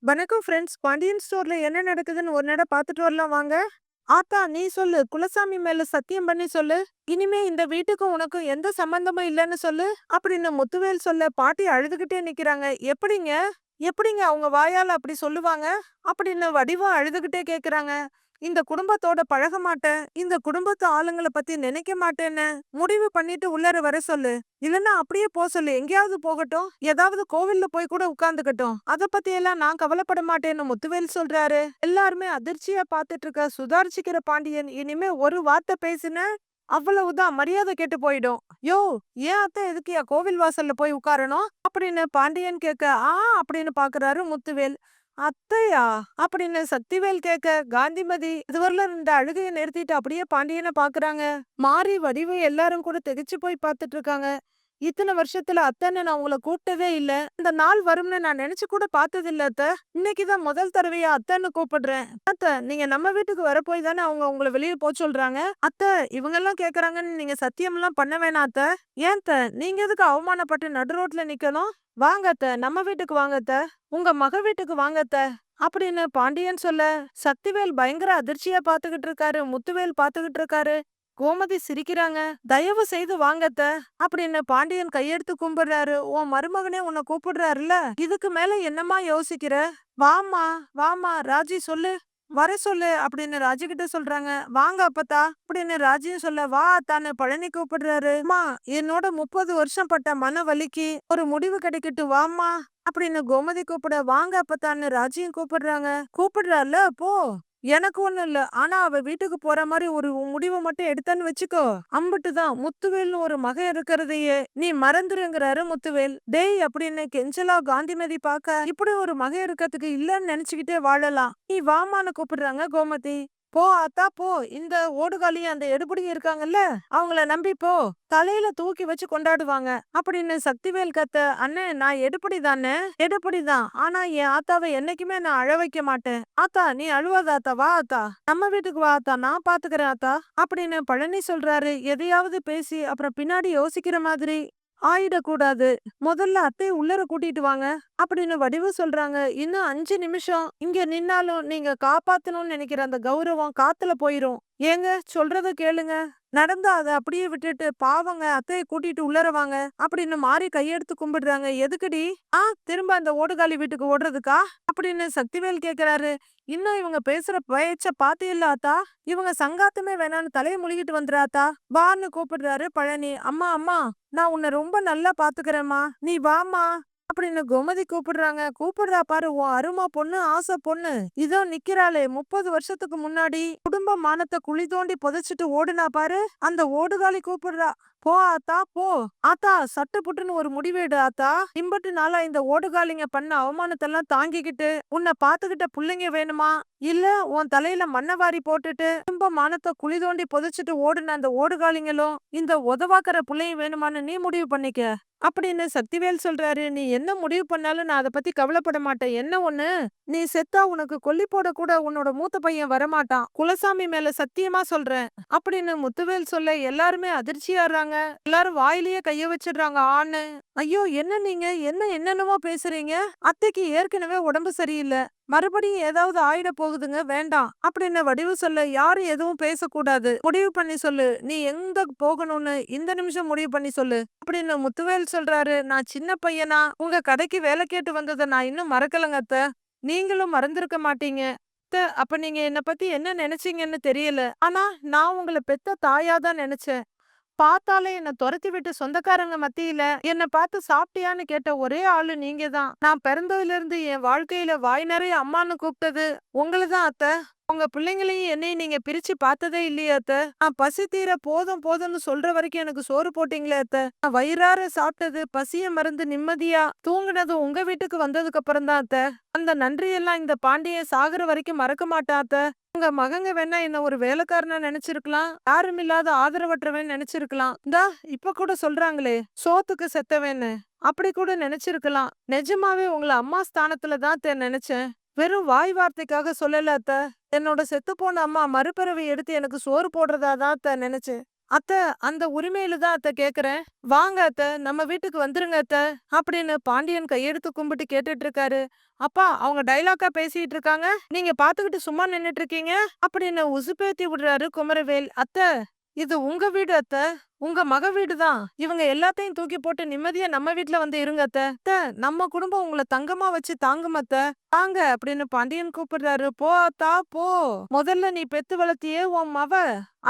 வணக்கம் ஃப்ரெண்ட்ஸ். பாண்டியன் ஸ்டோர்ல என்ன நடக்குதுன்னு ஒரு நட பார்த்துட்டு வரலாம் வாங்க. ஆத்தா நீ சொல்லு. குலசாமி மேல சத்தியம் பண்ணி சொல்லு. இனிமே இந்த வீட்டுக்கும் உனக்கும் எந்த சம்பந்தமும் இல்லைன்னு சொல்லு. அப்படின்னு முத்துவேல் சொல்ல பாட்டி அழுதுகிட்டே நிக்கிறாங்க. எப்படிங்க எப்படிங்க அவங்க வாயால அப்படி சொல்லுவாங்க? அப்படின்னு வடிவம் அழுதுகிட்டே கேக்குறாங்க. இந்த குடும்பத்தோட பழக மாட்டேன். இந்த குடும்பத்து ஆளுங்கள பத்தி நினைக்க மாட்டேன்னு முடிவு பண்ணிட்டு உள்ளார வர சொல்லு. இல்லன்னா அப்படியே போ சொல்லு. எங்கேயாவது போகட்டும். ஏதாவது கோவில்ல போய் கூட உட்கார்ந்துக்கட்டும். அத பத்தி எல்லாம் நான் கவலைப்பட மாட்டேன்னு முத்துவேல் சொல்றாரு. எல்லாருமே அதிர்ச்சியா பார்த்துட்டு இருக்க சுதாரிச்சுக்கிற பாண்டியன் இனிமே ஒரு வார்த்தை பேசின அவ்வளவுதான், மரியாதை கெட்டு போயிடும். யோ, ஏன் அத்தை எதுக்குயா கோவில் வாசல்ல போய் உட்காரணும் அப்படின்னு பாண்டியன் கேட்க, அப்படின்னு பாக்குறாரு முத்துவேல். அத்தையா அப்படின்னு சக்திவேல் கேட்க, காந்திமதி இதுவரையில இந்த அழுகையை நிறுத்திட்டு அப்படியே பாண்டியனை பாக்குறாங்க. மாறி வடிவு எல்லாரும் கூட திகைச்சு போய் பார்த்துட்டு இருக்காங்க. இத்தனை வருஷத்துல அத்தைன்னு நான் உங்களை கூப்பிட்டதே இல்ல. இந்த நாள் வரும்னு நான் நினைச்சு கூட பார்த்தது இல்ல அத்தை. இன்னைக்குதான் முதல் தடவையா அத்தைன்னு கூப்பிடுறேன். அத்தை, நீங்க நம்ம வீட்டுக்கு வரப்போய் தானே அவங்க உங்களை வெளியே போக சொல்றாங்க. அத்தை, இவங்க எல்லாம் கேக்குறாங்கன்னு நீங்க சத்தியம் எல்லாம் பண்ண வேணாம் அத்தை. ஏன் அத்தை, நீங்க எதுக்கு அவமானப்பட்டு நடு ரோட்ல நிக்கணும்? வாங்க அத்தை, நம்ம வீட்டுக்கு வாங்க அத்தை. உங்க மக வீட்டுக்கு வாங்க அத்தை அப்படின்னு பாண்டியன் சொல்ல, சக்திவேல் பயங்கர அதிர்ச்சியா பாத்துக்கிட்டு இருக்காரு. முத்துவேல் பாத்துக்கிட்டு இருக்காரு. கோமதி சிரிக்கிறாங்க. தயவு செய்து வாங்க அத்தை அப்படின்னு பாண்டியன் கையெடுத்து கும்பிடுறாரு. உன் மருமகனே உன்னை கூப்பிடுறாருல, இதுக்கு மேல என்னம்மா யோசிக்கிற? வாம்மா, வாம்மா ராஜி சொல்லு, வர சொல்லு அப்படின்னு ராஜி கிட்ட சொல்றாங்க. வாங்க அப்பத்தா அப்படின்னு ராஜியும் சொல்ல, வா அத்தான்னு பழனி கூப்பிடுறாரு. அம்மா, என்னோட 30 வருஷம் பட்ட மன வலிக்கு ஒரு முடிவு கிடைக்கட்டும் வாம்மா அப்படின்னு கோமதி கூப்பிட, வாங்க அப்பத்தான்னு ராஜியும் கூப்பிடுறாங்க. கூப்பிடுறாருல, போ. எனக்கு ஒண்ணும் இல்ல. ஆனா அவ வீட்டுக்கு போற மாதிரி ஒரு முடிவை மட்டும் எடுத்தான்னு வச்சுக்கோ, அம்புட்டுதான். முத்துவேல்னு ஒரு மகன் இருக்கிறதையே நீ மறந்துருங்கிறாரு முத்துவேல். டேய் அப்படின்னு கெஞ்சலா காந்திமதி பாக்க, இப்படி ஒரு மகன் இருக்கிறதுக்கு இல்லன்னு நினைச்சுக்கிட்டே வாழலாம். நீ வாமான்னு கூப்பிடுறாங்க கோமதி. போ அத்தா போ. இந்த ஓடுகாலியும் அந்த எடுபடியும் இருக்காங்கல்ல, அவங்கள நம்பி போ. தலையில தூக்கி வச்சு கொண்டாடுவாங்க அப்படின்னு சக்திவேல் கத்த, அண்ணே நான் எடுபடி தானே, எடுபடி தான். ஆனா என் ஆத்தாவை என்னைக்குமே நான் அழ வைக்க மாட்டேன். ஆத்தா நீ அழுவாத ஆத்தா, வா ஆத்தா, நம்ம வீட்டுக்கு வா ஆத்தா, நான் பாத்துக்கிறேன் ஆத்தா அப்படின்னு பழனி சொல்றாரு. எதையாவது பேசி அப்புறம் பின்னாடி யோசிக்கிற மாதிரி ஆயிடக்கூடாது. முதல்ல அத்தைய உள்ளர கூட்டிட்டு வாங்க அப்படின்னு வடிவு சொல்றாங்க. இன்னும் 5 நிமிஷம் இங்க நின்னாலும் நீங்க காப்பாத்தணும்னு நினைக்கிற அந்த கௌரவம் காத்துல போயிரும். ஏங்க சொல்றத கேளுங்க. நடந்தா அதை அப்படியே விட்டுட்டு பாவங்க அத்தைய கூட்டிட்டு உள்ளர வாங்க அப்படின்னு மாறி கையெடுத்து கும்பிடுறாங்க. எதுக்குடி? திரும்ப அந்த ஓடுகாலி வீட்டுக்கு ஓடுறதுக்கா அப்படின்னு சக்திவேல் கேக்குறாரு. இன்னும் இவங்க பேசுற பேச்ச பாத்தியில்ல ஆத்தா, இவங்க சங்காத்தமே வேணான்னு தலையை முழுகிட்டு வந்துடாத்தா, வான்னு கூப்பிடுறாரு பழனி. அம்மா அம்மா, நான் உன்னை ரொம்ப நல்லா பாத்துக்கிறேம்மா, நீ வாமா அப்படின்னு கோமதி கூப்பிடுறாங்க. கூப்பிடுறா பாரு உன் அருமா பொண்ணு, ஆசை பொண்ணு. இதோ நிக்கிறாளே, 30 வருஷத்துக்கு முன்னாடி குடும்ப மானத்தை குழி தோண்டி புதைச்சிட்டு ஓடுனா பாரு, அந்த ஓடுகாலி கூப்பிடுறா. போ ஆத்தா போ. ஆத்தா சட்டு புட்டுன்னு ஒரு முடிவேடு ஆத்தா. இம்பட்டு நாளா இந்த ஓடுகாலிங்க பண்ண அவமானத்தெல்லாம் தாங்கிக்கிட்டு உன்னை பாத்துக்கிட்ட புள்ளைங்க வேணுமா, இல்ல உன் தலையில மண்ணை வாரி போட்டுட்டு குடும்ப மானத்தை குழி தோண்டி புதைச்சிட்டு ஓடுன அந்த ஓடுகாலிங்களும் இந்த உதவாக்கற புள்ளையும் வேணுமான்னு நீ முடிவு பண்ணிக்க அப்படின்னு சக்திவேல் சொல்றாரு. நீ என்ன முடிவு பண்ணாலும் நான் அதை பத்தி கவலைப்பட மாட்டேன். என்ன ஒண்ணு, நீ செத்தா உனக்கு கொல்லி போட கூட உன்னோட மூத்த பையன் வரமாட்டான். குலசாமி மேல சத்தியமா சொல்றேன் அப்படின்னு முத்துவேல் சொல்ல எல்லாருமே அதிர்ச்சியாடுறாங்க. எல்லாரும் வாயிலேயே கைய வச்சிடுறாங்க. ஆன்னு, ஐயோ என்ன நீங்க என்னென்னமோ பேசுறீங்க. அத்தைக்கு ஏற்கனவே உடம்பு சரியில்லை, மறுபடியும் ஏதாவது ஆயிட போகுதுங்க, வேண்டாம் அப்படின்னு வடிவு சொல்ல, யாரும் எதுவும் பேசக்கூடாது, முடிவு பண்ணி சொல்லு, நீ எங்க போகணும்னு இந்த நிமிஷம் முடிவு பண்ணி சொல்லு அப்படின்னு முத்துவேல் சொல்றாரு. நான் சின்ன பையனா உங்க கடைக்கு வேலை கேட்டு வந்ததை நான் இன்னும் மறக்கலங்க அத்தை, நீங்களும் மறந்திருக்க மாட்டீங்க அத்தை. அப்ப நீங்க என்ன பத்தி என்ன நினைச்சீங்கன்னு தெரியல, ஆனா நான் உங்களை பெத்த தாயாதான் நினைச்சேன். பார்த்தாலே என்ன துரத்தி விட்டு சொந்தக்காரங்க மத்தியில என்ன பார்த்து சாப்பிட்டியான்னு கேட்ட ஒரே ஆளு நீங்க தான். நான் பிறந்ததுல இருந்து என் வாழ்க்கையில வாய் நிறைய அம்மான்னு கூப்பிட்டது உங்களதான் அத்தை. உங்க பிள்ளைங்களையும் என்னையும் நீங்க பிரிச்சு பார்த்ததே இல்லையே அத்தை. நான் பசி தீர போதும் போதும்னு சொல்ற வரைக்கும் எனக்கு சோறு போட்டீங்களே அத்தை. நான் வயிறார சாப்பிட்டது, பசிய மறந்து நிம்மதியா தூங்குனது உங்க வீட்டுக்கு வந்ததுக்கு அப்புறம் தான் அத்தை. அந்த நன்றியெல்லாம் இந்த பாண்டியன் சாகுற வரைக்கும் மறக்க மாட்டேன் அத்தை. உங்க மகங்க வேணா என்ன ஒரு வேலைக்காரனா நினைச்சிருக்கலாம், யாரும் இல்லாத ஆதரவற்றவன் நினைச்சிருக்கலாம். இந்தா இப்ப கூட சொல்றாங்களே சோத்துக்கு செத்தவேன்னு, அப்படி கூட நினைச்சிருக்கலாம். நிஜமாவே உங்களை அம்மா ஸ்தானத்துல தான் நினைச்சேன். வெறும் வாய் வார்த்தைக்காக சொல்லல அத்த. என்னோட செத்து போன அம்மா மறுபிறவி எடுத்து எனக்கு சோறு போடுறதா தான் நினைச்சேன். அத்த, அந்த உரிமையில தான் அத்த கேக்குறேன். வாங்க அத்த, நம்ம வீட்டுக்கு வந்துருங்க அத்த அப்படின்னு பாண்டியன் கையெடுத்து கும்பிட்டு கேட்டுட்டு இருக்காரு. அப்பா, அவங்க டயலாக்கா பேசிட்டு இருக்காங்க, நீங்க பாத்துக்கிட்டு சும்மா நின்னுட்டு இருக்கீங்க அப்படின்னு உசுப்பேத்தி விடுறாரு குமரவேல். அத்த, இது உங்க வீடு அத்த, உங்க மக வீடு தான். இவங்க எல்லாத்தையும் தூக்கி போட்டு நிம்மதியா நம்ம வீட்ல வந்து இருங்க அத்த. அத்த, நம்ம குடும்பம் உங்கள தங்கமா வச்சு தாங்கும் அத்த. தாங்க அப்படின்னு பாண்டியன் கூப்பிடுறாரு. போ ஆத்தா போ. முதல்ல நீ பெத்து வளர்த்தியே உன் மவ,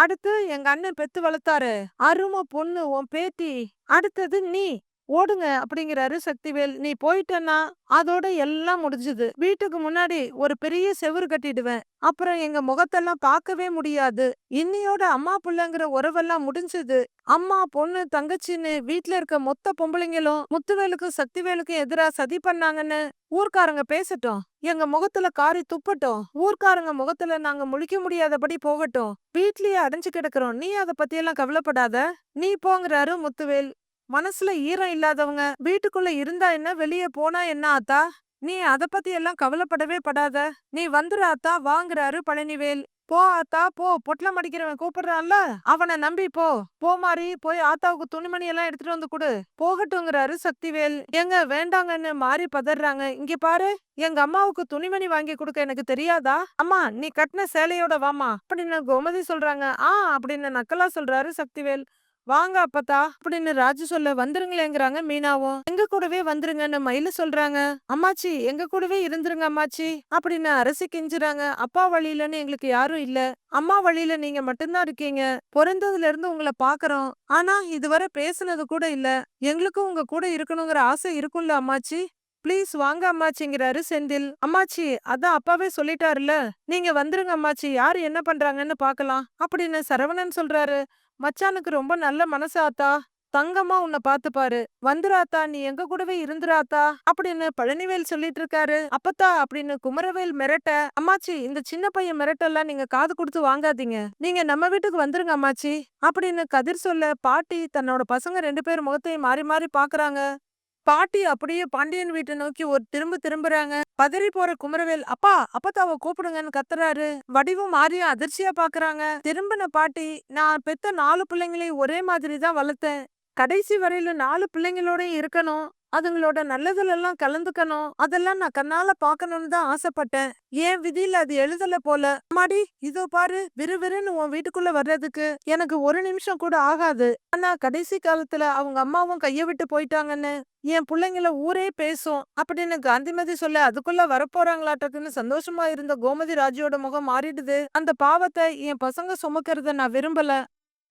அடுத்து எங்க அண்ணன் பெத்து வளர்த்தாரு அருமை பொண்ணு உன் பேத்தி, அடுத்தது நீ. ஓடுங்க அப்படிங்கிறாரு சக்திவேல். நீ போயிட்டன்னா அதோட எல்லாம் முடிஞ்சுது. வீட்டுக்கு முன்னாடி ஒரு பெரிய செவுரு கட்டிடுவேன். அப்புறம் எங்க முகத்தெல்லாம் பார்க்கவே முடியாது. இன்னியோட அம்மா புள்ளங்கிற உறவெல்லாம் முடிஞ்சது. அம்மா பொண்ணு தங்கச்சின்னு வீட்ல இருக்க மொத்த பொம்பளைங்களும் முத்துவேலுக்கும் சக்திவேலுக்கும் எதிரா சதி பண்ணாங்கன்னு ஊர்க்காரங்க பேசட்டும். எங்க முகத்துல காரி துப்பட்டும். ஊர்க்காரங்க முகத்துல நாங்க முழிக்க முடியாதபடி போகட்டும். வீட்லயே அடைஞ்சு கிடக்குறோம். நீ அத பத்தியெல்லாம் கவலைப்படாத. நீ போங்கிறாரு முத்துவேல். மனசுல ஈரம் இல்லாதவங்க வீட்டுக்குள்ள இருந்தா என்ன, வெளியே போனா என்ன ஆத்தா? நீ அத பத்தி எல்லாம் கவலைப்படவே படாத. நீ வந்துரு ஆத்தா வாங்குறாரு பழனிவேல். போ ஆத்தா போ, பொட்டலம் அடிக்கிறவன் கூப்பிடுறான்ல, அவனை நம்பி போ. போ மாறி, போய் ஆத்தாவுக்கு துணிமணி எல்லாம் எடுத்துட்டு வந்து குடு. போகட்டுங்கிறாரு சக்திவேல். ஏங்க வேண்டாங்கன்னு மாறி பதறாங்க. இங்க பாரு, எங்க அம்மாவுக்கு துணிமணி வாங்கி கொடுக்க எனக்கு தெரியாதா? அம்மா, நீ கட்டின சேலையோட வாமா அப்படின்னு கோமதி சொல்றாங்க. அப்படின்னு நக்கலா சொல்றாரு சக்திவேல். வாங்க அப்பத்தா அப்படின்னு ராஜு சொல்ல, வந்துருங்களேங்கிறாங்க மீனாவும். எங்க கூடவே வந்துருங்கன்னு மயிலு சொல்றாங்க. அம்மாச்சி, எங்க கூடவே இருந்துருங்க அம்மாச்சி அப்படின்னு அரசி கெஞ்சுறாங்க. அப்பா வழியிலன்னு எங்களுக்கு யாரும் இல்ல, அம்மா வழியில நீங்க மட்டும்தான் இருக்கீங்க. பிறந்ததுல இருந்து உங்களை பாக்குறோம், ஆனா இதுவரை பேசுனது கூட இல்ல. எங்களுக்கும் உங்க கூட இருக்கணுங்கிற ஆசை இருக்கும்ல அம்மாச்சி, ப்ளீஸ் வாங்க அம்மாச்சிங்கிறாரு செந்தில். அம்மாச்சி, அதான் அப்பாவே சொல்லிட்டாருல, நீங்க வந்துருங்க அம்மாச்சி, யாரு என்ன பண்றாங்கன்னு பாக்கலாம் அப்படின்னு சரவணன் சொல்றாரு. மச்சானுக்கு ரொம்ப நல்ல மனசு ஆத்தா, தங்கமா உன்னை பாத்துப்பாரு. வந்துராத்தா, நீ எங்க கூடவே இருந்துராத்தா அப்படின்னு பழனிவேல் சொல்லிட்டு இருக்காரு. அப்பத்தா அப்படின்னு குமரவேல் மிரட்ட, அம்மாச்சி, இந்த சின்ன பையன் மிரட்டெல்லாம் நீங்க காது கொடுத்து வாங்காதீங்க. நீங்க நம்ம வீட்டுக்கு வந்துருங்க அம்மாச்சி அப்படின்னு கதிர் சொல்ல, பாட்டி தன்னோட பசங்க 2 பேர் முகத்தையும் மாறி மாறி பாக்குறாங்க. பாட்டி அப்படியே பாண்டியன் வீட்டை நோக்கி ஒரு திரும்புறாங்க. பதறி போற குமரவேல், அப்பா அப்பத்தாவ கூப்பிடுங்கன்னு கத்துறாரு. வடிவும் மாறியும் அதிர்ச்சியா பாக்குறாங்க. திரும்பின பாட்டி, நான் பெத்த 4 பிள்ளைங்களையும் ஒரே மாதிரி தான் வளர்த்தேன். கடைசி வரையில 4 பிள்ளைங்களோடயும் இருக்கணும், அதுங்களோட நல்லதுல எல்லாம் கலந்துக்கணும், அதெல்லாம் நான் கண்ணால பாக்கணும்னு தான் ஆசைப்பட்டேன். ஏன் விதியில அது எழுதல போல. அம்மாடி, இதோ பாரு, விறுவிறுன்னு உன் வீட்டுக்குள்ள வர்றதுக்கு எனக்கு ஒரு நிமிஷம் கூட ஆகாது. ஆனா கடைசி காலத்துல அவங்க அம்மாவும் கைய விட்டு போயிட்டாங்கன்னு என் புள்ளைங்கள ஊரே பேசும் அப்படின்னு காந்திமதி சொல்ல, அதுக்குள்ள வரப்போறாங்களாட்டக்குன்னு சந்தோஷமா இருந்த கோமதி ராஜியோட முகம் மாறிடுது. அந்த பாவத்தை என் பசங்க சுமக்கிறத நான் விரும்பல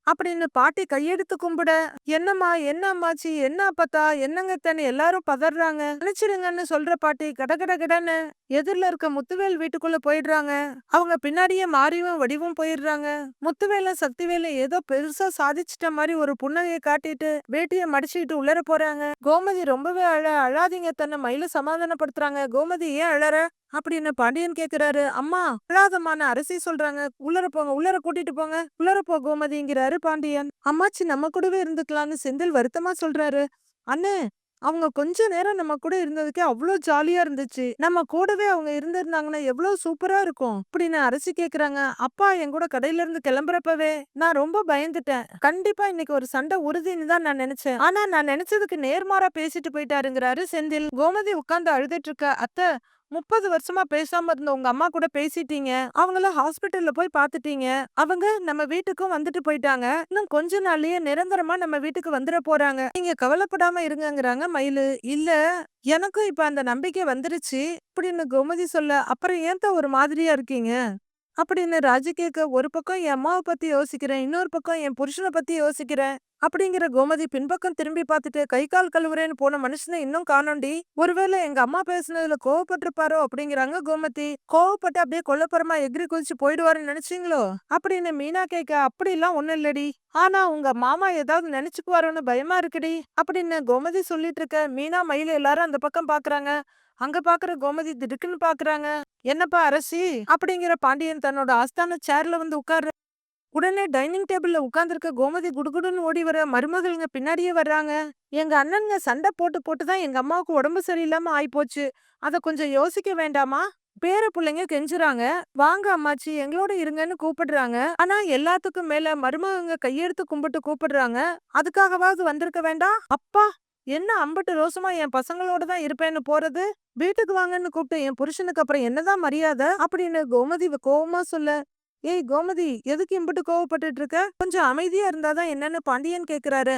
அப்படின்னு பாட்டி கையெடுத்து கும்பிட, என்னம்மா, என்ன அம்மாச்சி, என்ன அப்பத்தா, என்னங்கத்தன்னு எல்லாரும் பதறாங்க. மன்னிச்சிடுங்கன்னு சொல்ற பாட்டி கடகடன்னு எதிரில இருக்க முத்துவேல் வீட்டுக்குள்ள போயிடுறாங்க. அவங்க பின்னாடியே மாறியும் வடிவும் போயிடுறாங்க. முத்துவேலும் சக்திவேலும் ஏதோ பெருசா சாதிச்சிட்ட மாதிரி ஒரு புன்னகையை காட்டிட்டு வேட்டியை மடிச்சுக்கிட்டு உள்ளர போறாங்க. கோமதி ரொம்பவே அழாதீங்க தன்னை மயில சமாதானப்படுத்துறாங்க. கோமதி, ஏன் அழற அப்படின்னு பாண்டியன் கேக்குறாரு. அம்மா அழாதமான அரசி சொல்றாங்க. உள்ளர போங்க, உள்ளர கூட்டிட்டு போங்க, உள்ளர போ கோமதிங்கிறாரு பாண்டியன். அம்மாச்சி நம்ம கூடவே இருந்துக்கலாம்னு செந்தில் வருத்தமா சொல்றாரு. அண்ணே, அவங்க கொஞ்ச நேரம் நம்ம கூட இருந்ததுக்கே அவ்வளோ ஜாலியா இருந்துச்சு. நம்ம கூடவே அவங்க இருந்திருந்தாங்கன்னா எவ்வளவு சூப்பரா இருக்கும் அப்படின்னு அரசி கேக்குறாங்க. அப்பா என் கூட கடையில இருந்து கிளம்புறப்பவே நான் ரொம்ப பயந்துட்டேன். கண்டிப்பா இன்னைக்கு ஒரு சண்டை உறுதின்னு தான் நான் நினைச்சேன். ஆனா நான் நினைச்சதுக்கு நேர்மாறா பேசிட்டு போயிட்டாருங்கிறாரு செந்தில். கோமதி உட்கார்ந்து அழுதுட்டு இருக்க. அத்தை, 30 வருஷமா பேசாம இருந்த உங்க அம்மா கூட பேசிட்டீங்க, அவங்கள ஹாஸ்பிட்டல்ல போய் பாத்துட்டீங்க, அவங்க நம்ம வீட்டுக்கும் வந்துட்டு போயிட்டாங்க, இன்னும் கொஞ்ச நாள்லயே நிரந்தரமா நம்ம வீட்டுக்கு வந்துட போறாங்க, நீங்க கவலைப்படாம இருங்கங்கிறாங்க மயிலு. இல்ல, எனக்கும் இப்ப அந்த நம்பிக்கை வந்துருச்சு அப்படின்னு கோமதி சொல்ல, அப்புறம் ஏன் ஒரு மாதிரியா இருக்கீங்க அப்படின்னு ராஜு கேட்க, ஒரு பக்கம் என் அம்மாவை பத்தி யோசிக்கிறேன், இன்னொரு பக்கம் என் புருஷனை பத்தி யோசிக்கிறேன் அப்படிங்கிற கோமதி பின்பக்கம் திரும்பி பார்த்துட்டு, கை கால் கழுவுறேன்னு போன மனுஷனை இன்னும் காணோண்டி, ஒருவேளை எங்க அம்மா பேசுனதுல கோவப்பட்டிருப்பாரோ அப்படிங்கிறாங்க கோமதி. கோவப்பட்டு அப்படியே கொல்லப்புறமா எகிரி குதிச்சு போயிடுவாருன்னு நினைச்சீங்களோ அப்படின்னு மீனா கேட்க, அப்படிலாம் ஒண்ணும் இல்லடி, ஆனா உங்க மாமா ஏதாவது நினைச்சுக்குவாரோன்னு பயமா இருக்குடி அப்படின்னு கோமதி சொல்லிட்டு இருக்க. மீனா மயில எல்லாரும் அந்த பக்கம் பாக்குறாங்க. அங்க பாக்குற கோமதி திடுக்குன்னு பாக்குறாங்க. என்னப்பா அரசி அப்படிங்கிற பாண்டியன் தன்னோட ஆஸ்தான சேர்ல வந்து உட்கார்ற. உடனே டைனிங் டேபிள்ல உட்கார்ந்துருக்க கோமதி குடுகுடுன்னு ஓடி வர, மருமகளுங்க பின்னாடியே வர்றாங்க. எங்க அண்ணனுங்க சண்டை போட்டு போட்டு தான் எங்க அம்மாவுக்கு உடம்பு சரியில்லாம ஆயிப்போச்சு, அத கொஞ்சம் யோசிக்க வேண்டாமா? பேர புள்ளைங்க கெஞ்சுறாங்க. வாங்க அம்மாச்சி எங்களோட இருங்கன்னு கூப்பிடுறாங்க. ஆனா எல்லாத்துக்கும் மேல மருமகங்க கையெடுத்து கும்பிட்டு கூப்பிடுறாங்க. அதுக்காகவாவது வந்திருக்க வேண்டாம்? அப்பா! என்ன அம்புட்டு ரோசமா என் பசங்களோட தான் இருப்பேன்னு போறது? வீட்டுக்கு வாங்கன்னு கூப்பிட்ட என் புருஷனுக்கு அப்புறம் என்னதான் மரியாதை? அப்படின்னு கோமதி கோவமா சொல்ல, ஏய் கோமதி எதுக்கு இம்புட்டு கோவப்பட்டுட்டு இருக்க? கொஞ்சம் அமைதியா இருந்தாதான் என்னன்னு பாண்டியன் கேக்குறாரு.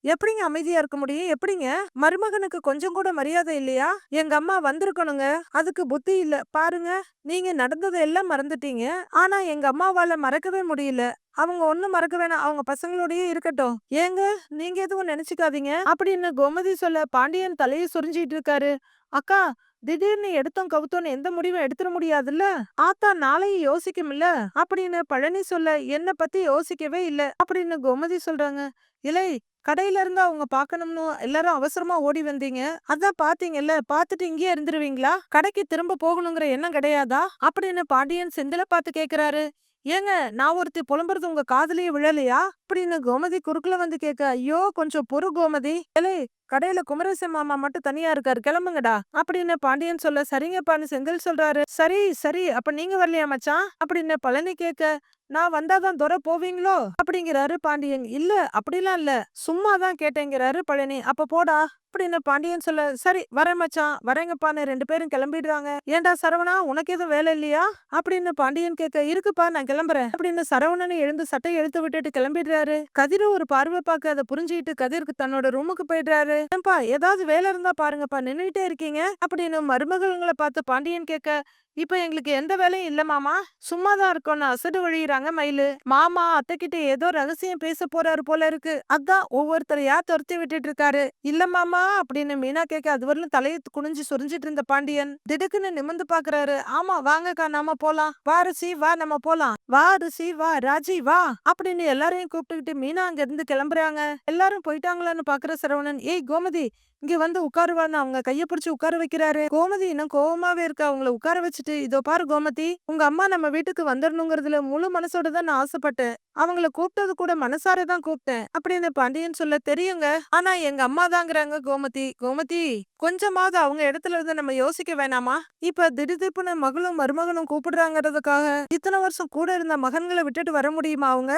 எப்படிங்க அமைதியா இருக்க முடியும்? எப்படிங்க? மருமகனுக்கு கொஞ்சம் கூட மரியாதை இல்லையா? எங்க அம்மா வந்திருக்கணுங்க. அதுக்கு புத்தி இல்ல. பாருங்க, நீங்க நடந்ததை எல்லாம் மறந்துட்டீங்க. ஆனா எங்க அம்மாவால மறக்கவே முடியல. அவங்க ஒண்ணும் மறக்க வேணாம். அவங்க பசங்களோடயே இருக்கட்டும். ஏங்க, நீங்க எதுவும் நினைச்சுக்காதீங்க அப்படின்னு கோமதி சொல்ல பாண்டியன் தலையை சொரிஞ்சிட்டு இருக்காரு. அக்கா, திடீர்னு எடுத்தோம் கவுத்தோன்னு எந்த முடிவும் எடுத்துட முடியாதுல்ல. ஆத்தா நாளையும் யோசிக்கும்ல அப்படின்னு பழனி சொல்ல, என்ன பத்தி யோசிக்கவே இல்ல அப்படின்னு கோமதி சொல்றாங்க. இலை, கடையில இருந்து அவங்க பாக்கணும்னு எல்லாரும் அவசரமா ஓடி வந்தீங்க. அதான் பாத்தீங்கல்ல, பாத்துட்டு இங்கேயே இருந்துருவீங்களா? கடைக்கு திரும்ப போகணுங்கிற எண்ணம் கிடையாதா? அப்படின்னு பாண்டியன் செந்தில பாத்து கேக்குறாரு. ஏங்க, நான் ஒருத்தி புலம்புறது உங்க காதுலயே விழலையா? அப்படின்னு கோமதி குறுக்குல வந்து கேட்க, ஐயோ கொஞ்சம் பொறு கோமதி. ஏலே, கடையில குமரேசன் மாமா மட்டும் தனியா இருக்காரு, கிளம்புங்கடா அப்படின்னு பாண்டியன் சொல்ல, சரிங்கப்பான்னு செந்தில் சொல்றாரு. சரி சரி, அப்ப நீங்க வரலையா மச்சான் அப்படின்னு பழனி கேட்க, நான் வந்தாதான் துரை போவீங்களோ அப்படிங்கிறாரு பாண்டியன். இல்ல அப்படிலாம் இல்ல, சும்மா தான் கேட்டேங்கிறாரு பழனி. அப்ப போடா அப்படின்னு பாண்டியன் சொல்ல, சரி வரேன் மச்சான், வரேங்கப்பான்னு 2 பேரும் கிளம்பிடுறாங்க. ஏன்டா சரவணா, உனக்கு எதுவும் வேலை இல்லையா அப்படின்னு பாண்டியன் கேட்க, இருக்குப்பா நான் கிளம்புறேன் அப்படின்னு சரவணனை எழுந்து சட்டையை எடுத்து விட்டுட்டு கிளம்பிடுறாரு. கதிர ஒரு பார்வை பார்க்க அதை புரிஞ்சுக்கிட்டு கதிருக்கு தன்னோட ரூமுக்கு போயிடுறாரு. ஏன்பா ஏதாவது வேலை இருந்தா பாருங்கப்பா, நின்னுட்டே இருக்கீங்க அப்படின்னு மருமகள்களை பார்த்து பாண்டியன் கேட்க, இப்ப எங்களுக்கு எந்த வேலையும் இல்ல மாமா, சும்மாதான் இருக்கோம்னு அசடு வழியிறாங்க மயிலு. மாமா அத்தைக்கிட்ட ஏதோ ரகசியம் பேச போறாரு போல இருக்கு, அதான் ஒவ்வொருத்தரையா துரத்தி விட்டுட்டு இருக்காரு. இல்ல மாமா அப்படின்னு மீனா கேட்க, அதுவரையிலும் தலையை குனிஞ்சு சொரிஞ்சிட்டு இருந்த பாண்டியன் திடுக்குன்னு நிமிர்ந்து பாக்குறாரு. ஆமா வாங்கக்கா, நாம போலாம். வா ரிஷி வா, நம்ம போலாம். வா ரிஷி வா, ராஜி வா அப்படின்னு எல்லாரையும் கூப்பிட்டுக்கிட்டு மீனா அங்க இருந்து கிளம்புறாங்க. எல்லாரும் போயிட்டாங்களான்னு பாக்குற சரவணன், ஏய் கோமதி இங்க வந்து உட்காருவான்னு அவங்க கைய பிடிச்சு உட்கார வைக்கிறாரு. கோமதி இன்னும் கோவமாவே இருக்கா. அவங்கள உட்கார வச்சுட்டு, இதோ பாரு கோமதி, உங்க அம்மா நம்ம வீட்டுக்கு வந்துடணுங்கிறதுல முழு மனசோட தான் நான் ஆசைப்பட்டேன். அவங்கள கூப்பிட்டது கூட மனசார தான் கூப்பிட்டேன் அப்படின்னு பாண்டியன் சொல்ல, தெரியுங்க, ஆனா எங்க அம்மா தாங்கிறாங்க கோமதி. கோமதி, கொஞ்சமாவது அவங்க இடத்துல இருந்து நம்ம யோசிக்க வேணாமா? இப்ப திடுதிப்புன்னு மகளும் மருமகனும் கூப்பிடுறாங்கிறதுக்காக இத்தனை வருஷம் கூட இருந்த மகன்களை விட்டுட்டு வர முடியுமா அவங்க?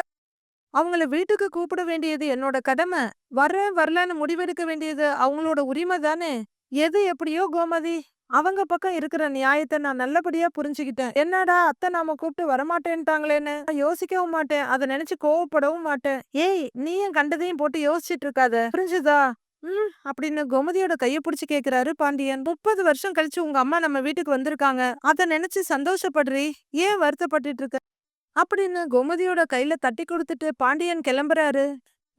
அவங்கள வீட்டுக்கு கூப்பிட வேண்டியது என்னோட கடமை. வரேன் வரலன்னு முடிவெடுக்க வேண்டியது அவங்களோட உரிமை தானே. எது எப்படியோ கோமதி, அவங்க பக்கம் இருக்கிற நியாயத்தை நான் நல்லபடியா புரிஞ்சுக்கிட்டேன். என்னடா அத்தை நாம கூப்பிட்டு வரமாட்டேன்ட்டாங்களேன்னு நான் யோசிக்கவும் மாட்டேன், அதை நினைச்சு கோவப்படவும் மாட்டேன். ஏய், நீயும் கண்டதையும் போட்டு யோசிச்சுட்டு இருக்காத, புரிஞ்சுதா? அப்படின்னு கோமதியோட கைய புடிச்சு கேக்குறாரு பாண்டியன். 30 வருஷம் கழிச்சு உங்க அம்மா நம்ம வீட்டுக்கு வந்திருக்காங்க, அதை நினைச்சு சந்தோஷப்படுறி, ஏன் வருத்தப்பட்டுட்டு இருக்க அப்படின்னு கோமதியோட கையில தட்டி கொடுத்துட்டு பாண்டியன் கிளம்புறாரு.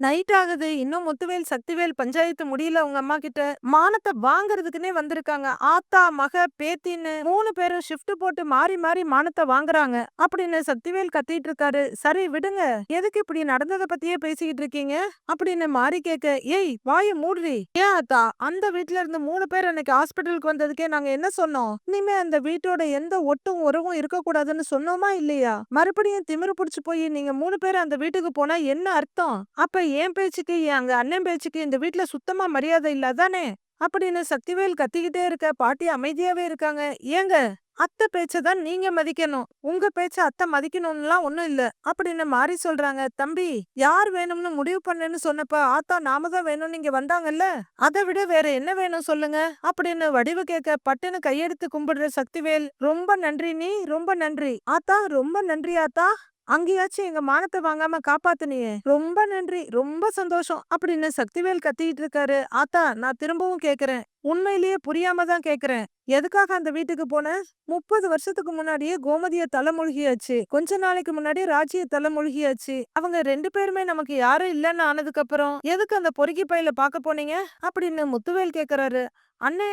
நைட் ஆகுது. இன்னும் முத்துவேல் சக்திவேல் பஞ்சாயத்து முடியல உங்க அம்மா கிட்ட. மானத்தை வாங்குறதுக்குன்னே வந்திருக்காங்க. ஆத்தா மக பேத்தின்னு 3 பேரும் ஷிஃப்ட் போட்டு மாறி மாறி மானத்தை வாங்குறாங்க அப்படின்னு சக்திவேல் கத்திட்டு இருக்காரு. சரி விடுங்க, எதுக்கு இப்படி நடந்ததை பத்தியே பேசிக்கிட்டு இருக்கீங்க அப்படின்னு மாறி கேட்க, ஏய் வாய மூடுறி. ஏன் ஆத்தா, அந்த வீட்டுல இருந்து 3 பேர் அன்னைக்கு ஹாஸ்பிட்டலுக்கு வந்ததுக்கே நாங்க என்ன சொன்னோம்? இனிமே அந்த வீட்டோட எந்த ஒட்டும் உறவும் இருக்கக்கூடாதுன்னு சொன்னோமா இல்லையா? மறுபடியும் திமிரு புடிச்சு போய் நீங்க 3 பேர் அந்த வீட்டுக்கு போனா என்ன அர்த்தம்? அப்ப என் பேச்சுக்கு எங்க அண்ணன் பேச்சுக்கு இந்த வீட்ல சுத்தமா மரியாதை இல்ல தானே அப்படின்னு சக்திவேல் கத்திக்கிட்டே இருக்க. பாட்டி அமைதியாவே இருக்காங்க. ஏங்க, அத்தை பேச்சதான் நீங்க மதிக்கணும், உங்க பேச்ச அத்தை மதிக்கணும்லாம் ஒண்ணும் இல்ல அப்படின்னு மாறி சொல்றாங்க. தம்பி, யார் வேணும்னு முடிவு பண்ணுன்னு சொன்னப்ப ஆத்தா நாம தான் வேணும்னு இங்க வந்தாங்கல்ல, அதை விட வேற என்ன வேணும் சொல்லுங்க அப்படின்னு வடிவு கேட்க, பட்டுன்னு கையெடுத்து கும்பிடுற சக்திவேல், ரொம்ப நன்றி, நீ ரொம்ப நன்றி ஆத்தா, ரொம்ப நன்றி ஆத்தா, அங்கேயாச்சும் எங்க மானத்தை வாங்காம காப்பாத்துனியே, ரொம்ப நன்றி, ரொம்ப சந்தோஷம் அப்படின்னு சக்திவேல் கத்திட்டு இருக்காரு. ஆத்தா, நான் திரும்பவும் கேக்குறேன், உண்மையிலேயே புரியாம தான் கேக்குறேன், எதுக்காக அந்த வீட்டுக்கு போன? 30 வருஷத்துக்கு முன்னாடியே கோமதிய தலைமொழிகியாச்சு, கொஞ்ச நாளைக்கு முன்னாடி ராஜிய தலைமொழிகியாச்சு. அவங்க 2 பேருமே நமக்கு யாரும் இல்லன்னு ஆனதுக்கு அப்புறம் எதுக்கு அந்த பொறுக்கி பையில பாக்க போனீங்க அப்படின்னு முத்துவேல் கேக்குறாரு. அண்ணே,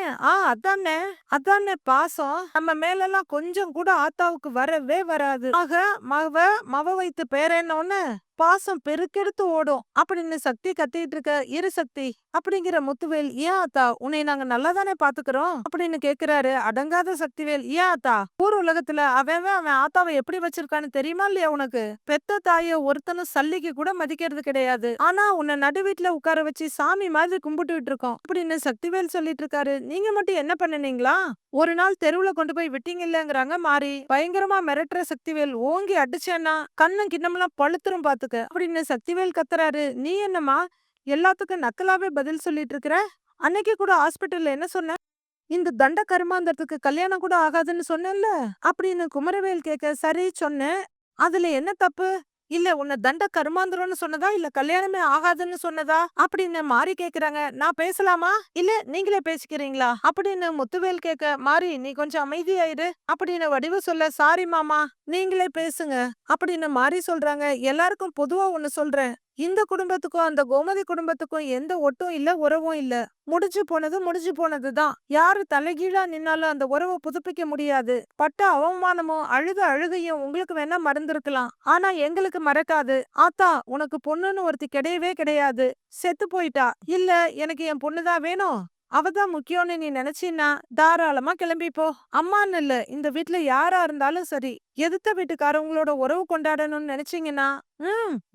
அதானே, அதானே பாசம் நம்ம மேலெல்லாம் கொஞ்சம் கூட ஆத்தாவுக்கு வரவே வராது. ஆக மவ மவ வைத்து பேரேன்னொன்னு பாசம் பெருக்கெடுத்து ஓடும் அப்படின்னு சக்தி கத்திட்டு இருக்க. இரு சக்தி அப்படிங்கிற முத்துவேல், ஏன் ஆத்தா உன்னை நாங்க நல்லா தானே பாத்துக்கிறோம் அப்படின்னு கேக்குறாரு. அடங்காத சக்திவேல், ஏன் ஆத்தா ஊர் உலகத்துல அவன் அவன் ஆத்தாவை எப்படி வச்சிருக்கான்னு தெரியுமா இல்லையா உனக்கு? பெத்த தாய ஒருத்தனும் சல்லிக்கு கூட மதிக்கிறது கிடையாது. ஆனா உன்னை நடு வீட்டுல உட்கார வச்சு சாமி மாதிரி கும்பிட்டுட்டு இருக்கோம் அப்படின்னு சக்திவேல் சொல்லிட்டு இருக்காரு. நீங்க மட்டும் என்ன பண்ணுனீங்களா? ஒரு நாள் தெருவுல கொண்டு போய் விட்டீங்கல்லங்கிறாங்க மாறி. பயங்கரமா மிரட்டுற சக்திவேல், ஓங்கி அடிச்சேன்னா கண்ணும் கிண்ணமெல்லாம் பழுத்துரும் பாத்துக்க அப்படின்னு சக்திவேல் கத்துறாரு. நீ என்னம்மா எல்லாத்துக்கும் நக்கலாவே பதில் சொல்லிட்டு இருக்கிற? அன்னைக்கு கூட ஹாஸ்பிட்டல்ல என்ன சொன்ன? இந்த தண்ட கருமாந்தரத்துக்கு கல்யாணம் கூட ஆகாதுன்னு சொன்னேன்ல அப்படின்னு குமரவேல் கேட்க, சரி சொன்னேன். அதுல என்ன தப்பு? இல்ல உன்னை தண்ட கருமாந்திரம்னு சொன்னதா இல்ல கல்யாணமே ஆகாதுன்னு சொன்னதா அப்படின்னு மாறி கேக்குறாங்க. நான் பேசலாமா இல்ல நீங்களே பேசிக்கிறீங்களா அப்படின்னு முத்துவேல் கேட்க, மாறி நீ கொஞ்சம் அமைதியாயிரு அப்படின்னு வடிவு சொல்ல, சாரி மாமா நீங்களே பேசுங்க அப்படின்னு மாறி சொல்றாங்க. எல்லாருக்கும் பொதுவா ஒண்ணு சொல்றேன். இந்த குடும்பத்துக்கும் அந்த கோமதி குடும்பத்துக்கும் எந்த ஒட்டும் இல்ல உறவும் இல்ல. முடிஞ்சு போனது முடிஞ்சு போனதுதான். யாரு தலைகீழா நின்னாலும் அந்த உறவை புதுப்பிக்க முடியாது. பட்ட அவமானமும் அழுத அழுகையும் உங்களுக்கு வேணா மறந்திருக்கலாம், ஆனா எங்களுக்கு மறக்காது. ஆத்தா உனக்கு பொண்ணுன்னு ஒருத்தி கிடையவே கிடையாது, செத்து போயிட்டா. இல்ல எனக்கு என் பொண்ணுதான் வேணும், அவதான் முக்கியம்னு நீ நினைச்சீன்னா தாராளமா கிளம்பிப்போ. அம்மான்னு இல்ல, இந்த வீட்ல யாரா இருந்தாலும் சரி, எதிர்த்த வீட்டுக்காரவங்களோட உறவு கொண்டாடணும்னு நினைச்சீங்கன்னா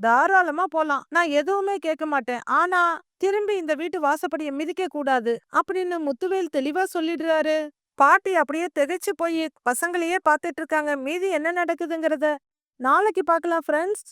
தாராளமா போலாம். நான் எதுவுமே கேட்க மாட்டேன். ஆனா திரும்பி இந்த வீட்டு வாசப்படியை மிதிக்க கூடாது அப்படின்னு முத்துவேல் தெளிவா சொல்லிடுறாரு. பாட்டி அப்படியே திகைச்சு போய் பசங்களையே பாத்துட்டு இருக்காங்க. மீதி என்ன நடக்குதுங்கிறத நாளைக்கு பார்க்கலாம் ஃப்ரெண்ட்ஸ்.